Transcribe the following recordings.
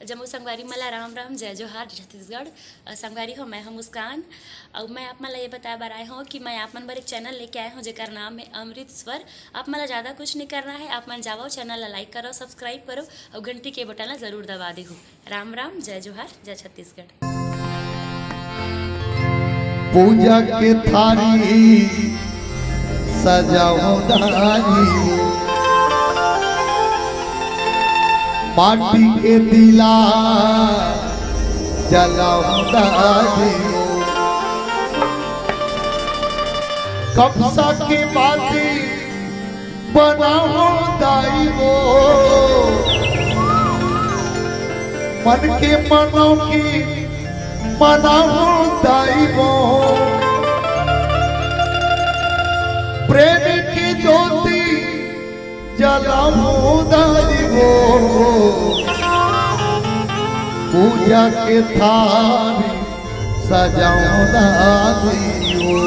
जम्मू संगवारी मला राम राम जय जोहार छत्तीसगढ़। संगवारी हो, मैं हूँ मुस्कान और मैं आप मला ये बताया बार आए हूँ कि मैं आप मन बर एक चैनल लेके आए हूँ जेकर नाम है अमृत स्वर। आप मला ज़्यादा कुछ नहीं करना है, आप मन जाओ चैनल ला लाइक करो, सब्सक्राइब करो और घंटी के बटन ला ज़रूर दबा दे हो। राम राम जय जोहार जय छत्तीसगढ़। पूजा के थारी सजाओ दानी, माटी के दिला जलाओ दानी, कपसा के बाती बनाओ दाई वो, मन के मनों की मनाओ दाई वो, प्रेम की ज्योति जलाओ दाई वो, पूजा के थारी सजाओ दाई वो।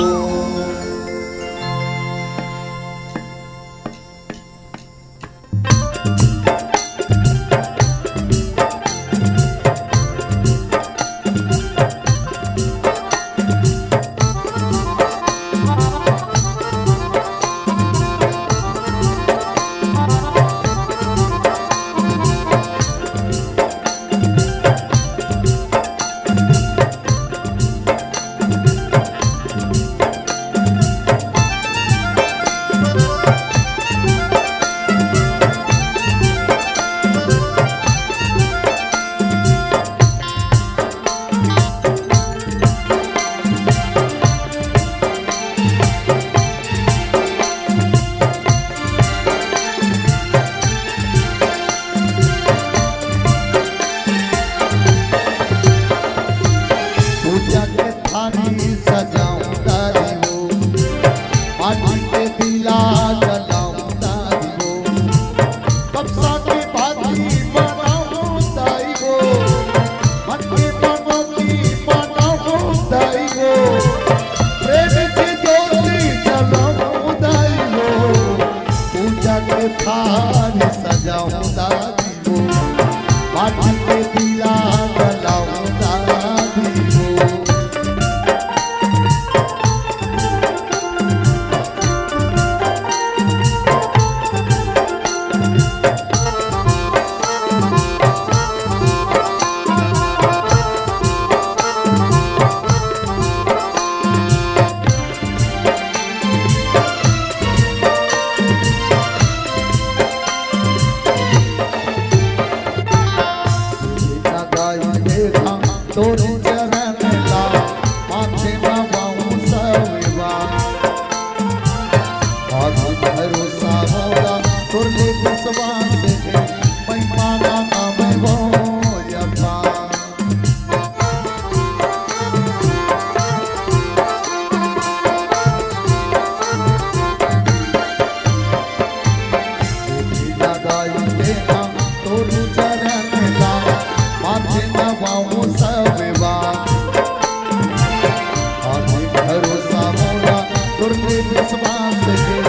थारी सजाओ दादी वो, माटी के दिया जलाओ दादी वो। तोरे चरण ला माथे नवाऊं सविवा, आज भरोसा होला तोरे विश्वास है, मैं माना मैं वो जपा। लगाई देना तोरे चरण ला माथे नवाऊं सविवा, भरोसा मोला तुरने विश्वास है,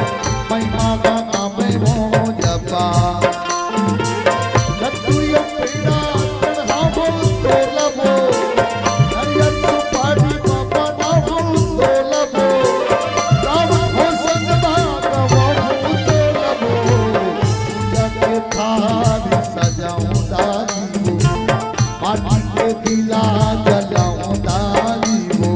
मैं मांगा मैं वो जपा। लड्डू पेड़ा चढ़ाओ तो लबो, नारियल सुपारी बाबा लाओ तो लबो, राम हो संगमा गवाओ तो लबो, पूजा के थारी सजाऊं दादी वो, माटी के दिला जलाऊं दादी वो।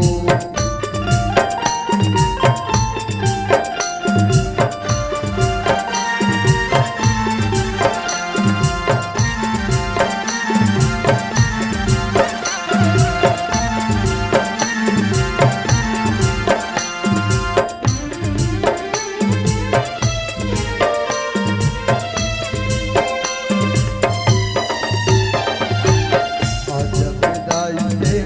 आज विदाई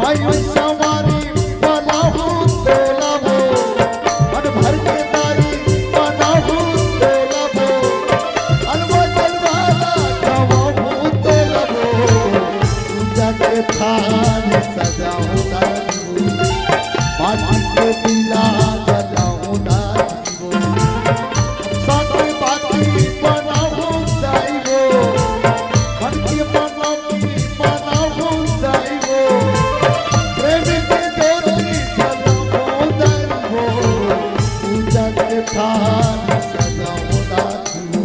मायूं सवारी बनाहू तोलाबो मन भर के दाई बनाहू तोलाबो अलवा जलवाला खवाहू तोलाबो पूजा के थान सजाऊं दारू माटी के दिला जलाऊं दारू साथे बाती बनाहू दाईबो मन के बनाहू दाईबो प्रेम के ज्योति जलाऊं दाईबो पूजा के थान सजाऊं दारू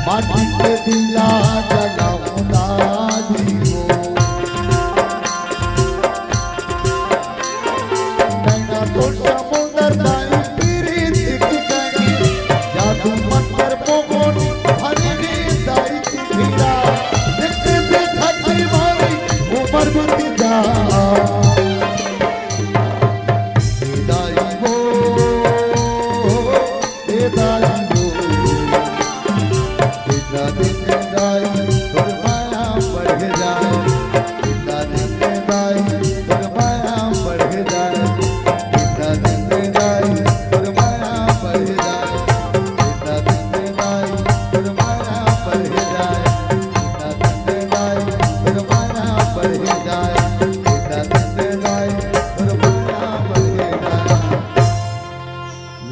माटी के दिला जलाऊं दारू नैना तो समुंदर दाई पीरी दिख गई जादू मंतर मोगोनी हरी दाई की धीरा देखते देखती मारी उमर बीत जा दाई वो ए दाई वो इतना दिन दाई और माया बढ़ जाए इतना दिन दाई और माया बढ़ जाए इतना दिन दाई और माया बढ़ जाए इतना दिन दाई और माया बढ़ जाए इतना दिन दाई और माया बढ़ जाए इतना दिन दाई और माया बढ़ जाए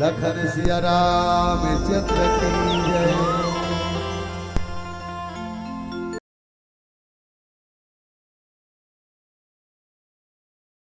लखन सिया राम चंद्र की जय।